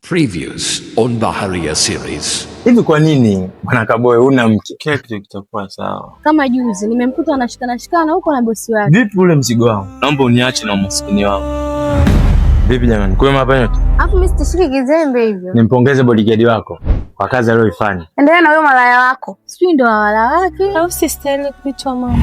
Previews on Baharia series. Hivi kwa nini Bwana Kaboe una mke? Kila kitu kitakuwa sawa. Kama juzi nimemkuta anashikana huko na bosi wake. Vipi ule mzigo wangu? Naomba uniache na umaskini wangu. Vipi jamani? Kwema hapa yote? Alafu mimi sitashiki kizembe hivyo. Nimpongeze bodyguard wako kwa kazi aliyoifanya. Endelea na wewe malaya wako. Sijui ndo wala wake au sistahili kuitwa mama.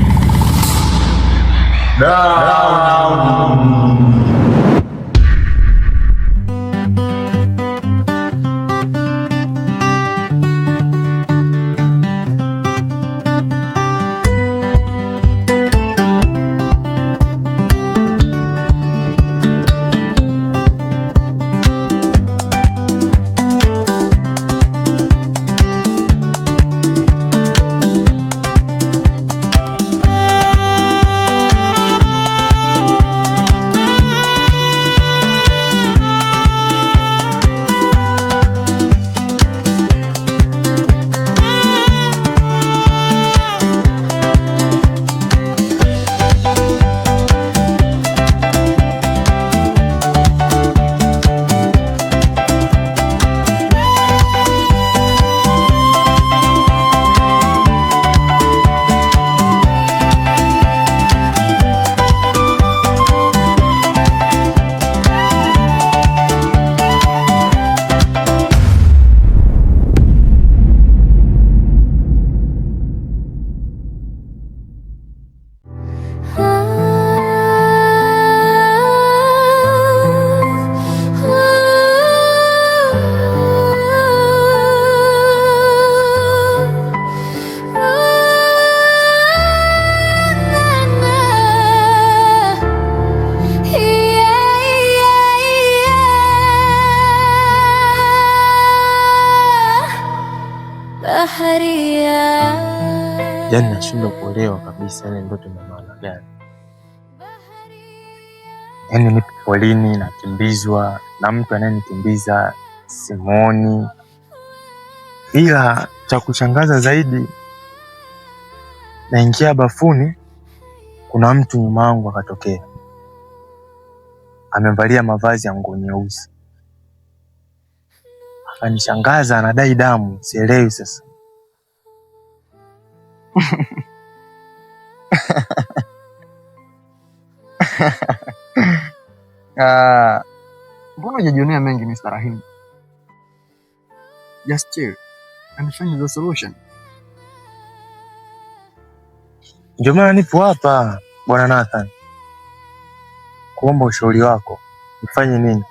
Yaani nashindwa kuelewa kabisa ile ndoto ina maana gani. Yaani nipo polini nakimbizwa na mtu anayenikimbiza simuoni. Ila cha kushangaza zaidi, naingia bafuni, kuna mtu nyuma yangu akatokea. Amevalia mavazi ya nguo nyeusi. Akanishangaza, anadai damu, sielewi sasa. Mbona hujajionea mengi Mr. Rahim? Just chill and find the solution. Ndio maana nipo hapa Bwana Nathan, kuomba ushauri wako. Nifanye nini?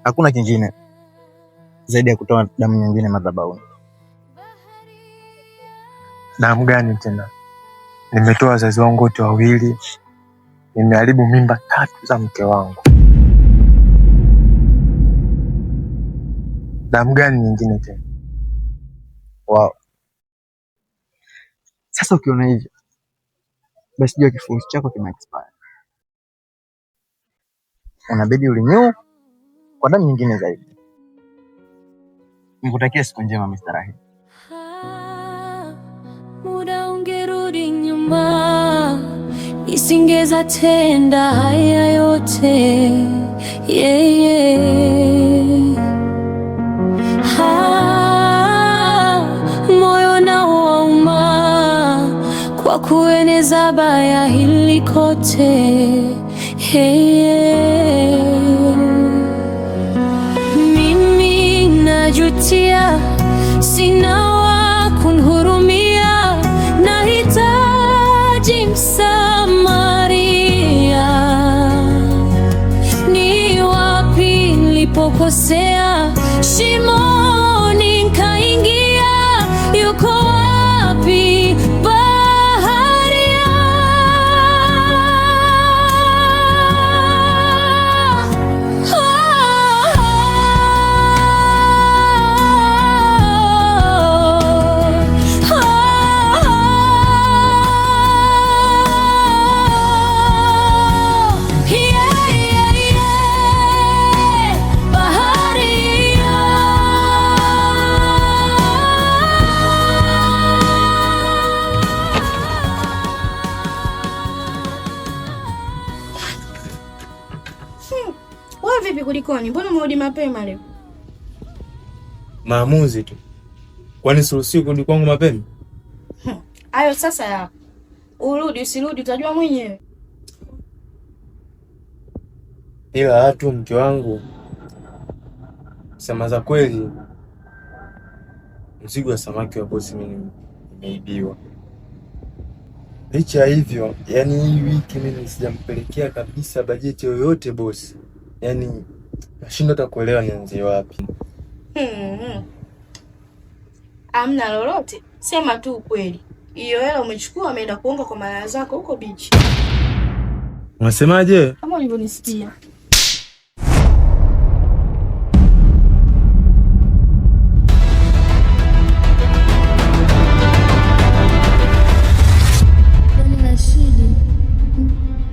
Hakuna kingine zaidi ya kutoa damu nyingine madhabahuni. Damu gani tena? Nimetoa wazazi wangu wote wawili. Nimeharibu mimba 3 za mke wangu. Damu gani nyingine tena? Wow. Sasa ukiona hivyo, basi jua kifurushi chako kime expire. Unabidi ulinywe kwa damu nyingine zaidi. Nikutakia siku njema Mr. Rahim. Muda ungerudi nyuma, nisingeza tenda haya yote. Moyo na wauma kwa kueneza baya hili kote. Mimi najutia, sina wa kunihurumia, nahitaji msamaria. Ni wapi nilipokosea? Shimoni nikaingia, yuko wapi Baharia? Baharia. vipi kulikoni? Mbona umerudi mapema leo? Maamuzi tu. Kwani siruhusiwi kurudi kwangu mapema? Hayo sasa yako. Urudi usirudi utajua mwenyewe. Ila hatu mke wangu, sema za kweli, mzigo wa samaki wa bosi mimi nimeibiwa. Licha hivyo, yani hii wiki mimi sijampelekea kabisa bajeti yoyote bosi. Yani nashindwa hata kuelewa nianzie wapi. Amna lolote, sema tu ukweli. Hiyo hela umechukua umeenda kuonga kwa mara zako huko beach. Unasemaje? Kama ulivyonisikia.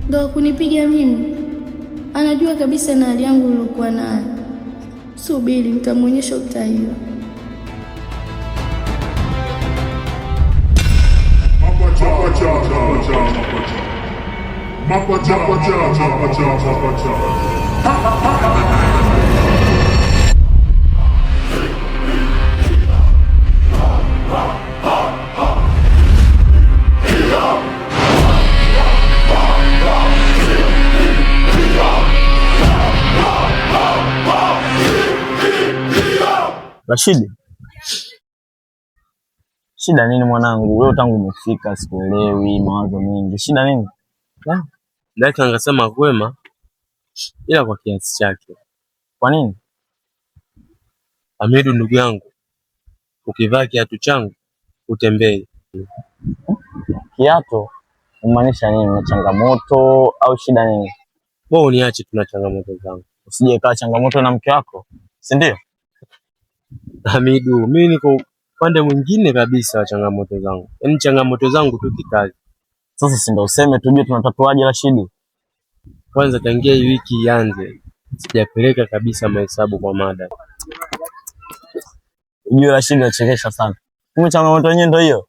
Ndo kunipiga mimi. Anajua kabisa na hali yangu nilikuwa nayo. Subiri nitamuonyesha utahiwa. Rashidi, shida nini mwanangu? Leo tangu umefika sikuelewi, mawazo mengi. Shida nini? Dada angesema kwema ila kwa kiasi chake. Kwa nini? Hamidu ndugu yangu, ukivaa kiatu changu utembee. Kiatu? Umaanisha nini? Una changamoto au shida nini? Wewe uniache, tuna changamoto zangu. Usije kaa changamoto na mke wako, si ndio? Hamidu, mimi niko pande mwingine kabisa wa changamoto zangu. Yaani changamoto zangu tu kikazi. Sasa si ndio useme tujue tunatatuaje Rashidi? Kwanza tangia hii wiki ianze sijapeleka kabisa mahesabu kwa madam. Unajua Rashidi anachekesha sana. Kumbe changamoto yenyewe ndio hiyo.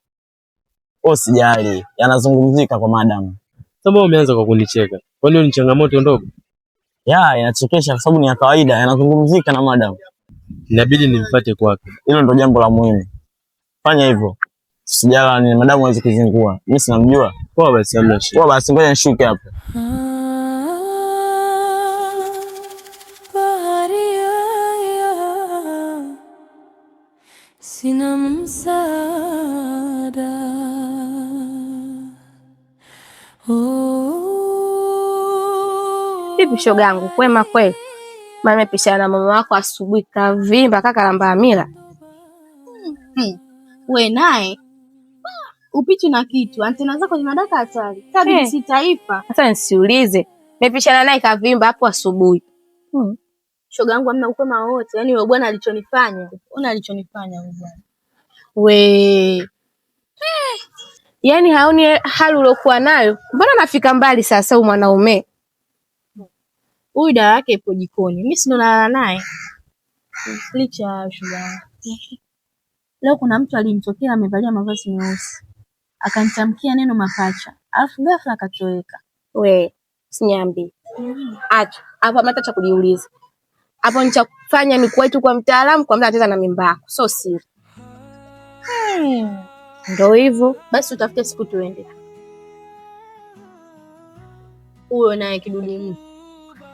Usijali, yanazungumzika kwa madam. Sasa umeanza kwa kunicheka. Kwani hiyo ni changamoto ndogo? Inachekesha kwa sababu ni ya kawaida, yanazungumzika na madam. Inabidi nimfuate kwake. Hilo ndio jambo la muhimu. Fanya hivyo. Sijala ni madam hawezi kuzingua. Mimi sinamjua. Poa basi hamna shida. Poa basi ngoja nishuke hapo. Sina msaada. Vipi shogangu, kwema kweli? Mama pishana na mama wako asubuhi kavimba kaka Lambamila. We naye upiti na kitu, antena zako zinadaka hatari. Kabisa si taifa. Sasa nisiulize. Nimepishana naye kavimba hapo asubuhi. Shoga yangu hamna ukoma wote. Yaani wewe bwana alichonifanya. Una alichonifanya wewe bwana. We. Yaani haoni hali ulokuwa nayo. Mbona nafika mbali sasa huyu mwanaume? Huyu dawa yake ipo jikoni. Mimi sino nalala naye. Licha shoga. Leo kuna mtu alimtokea amevalia mavazi meusi. Akanitamkia neno mapacha. Alafu ghafla akatoweka. We, sinyambi. Acha, hapa mata cha kujiuliza. Hapo nicha kufanya ni kuwa tu kwa mtaalamu kwa mtu anacheza na mimba yako. So siri. Ndio hivyo. Basi utafute siku tuende. Huyo naye kidudi mtu.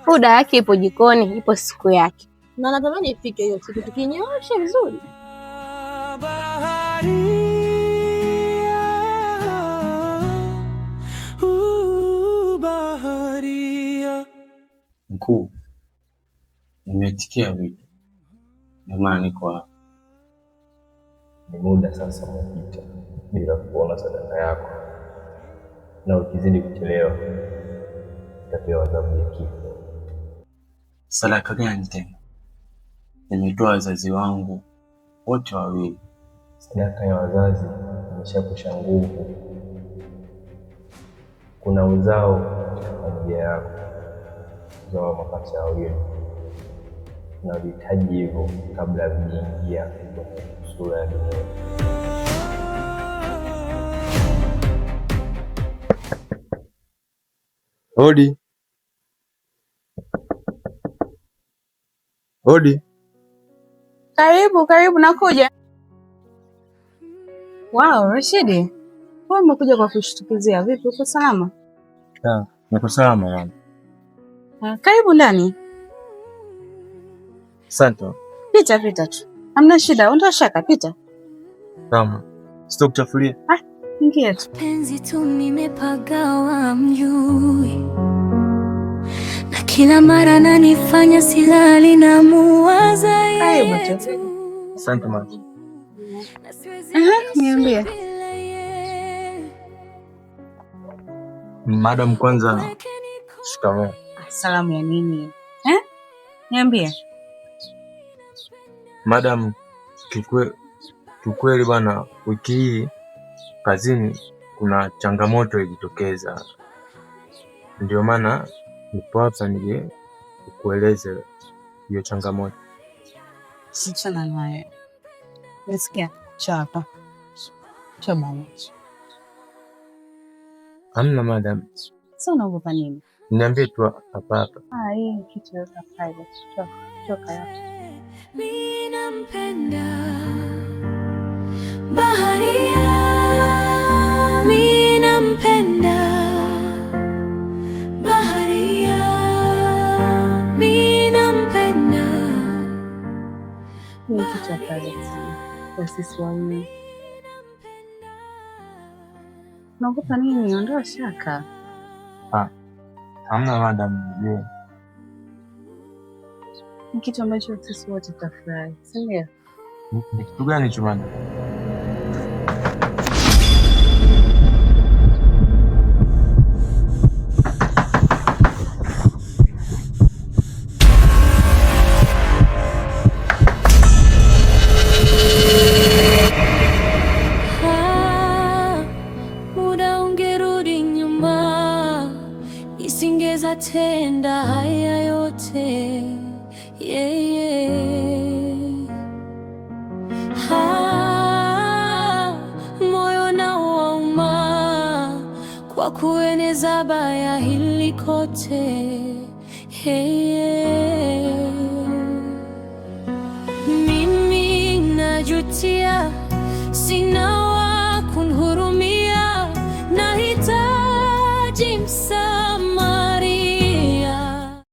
Fuda yake ipo jikoni, ipo siku yake. Na natamani ifike hiyo siku tukinyoosha vizuri. Mkuu, nimetikia wito. Ndio maana niko hapa. Ni muda sasa umepita bila kuona sadaka yako, na ukizidi kuchelewa utapewa adhabu ya kifo. Sadaka gani tena? Nimetoa wazazi wangu wote wawili. Sadaka ya wazazi imeshakusha nguvu. Kuna uzao katika familia yako, uzao wa mapacha wawili, na vihitaji hivyo kabla ya kuingia kwenye sura ya dunia. Hodi. Hodi. Karibu, karibu nakuja. Wow, Rashidi. Wewe umekuja kwa kushtukizia. Vipi, uko salama? Niko salama mama. Karibu ndani. Asante. Pita tu. Hamna shida, ondoa shaka, pita. Mama, sitokuchafulia. Ingia tu. Penzi tu nimepagawa mjui, na kila mara nanifanya silali na muwaza Karibu yeye. tu. Asante mama. Niambie. Madam, kwanza shikamoo. Salamu ya nini? Niambie. Madam, kikweli bwana, wiki hii kazini kuna changamoto ilijitokeza, ndio maana nipo hapa nije kukueleza hiyo changamoto. Sichana naye. Nisikia chapa. Chama. Hamna madam. Sasa unaogopa nini? Niambie tu hapa. Hii kitu ya private. Choka yote. Mimi nampenda baharia, mimi nampenda baharia, mimi nampenda. Hii kitu ya private kwa sisi wawili. Unaogopa nini? Ondoa shaka. Hamna madam. Ni kitu ambacho sisi wote tutafurahi. Sindio? Ni kitu gani chumani? Muda ungerudi nyuma, isingeza tenda haya yote. Moyo na wauma kwa kueneza baya hili kote. Mimi najutia, sina wa kunihurumia, nahitaji msaada.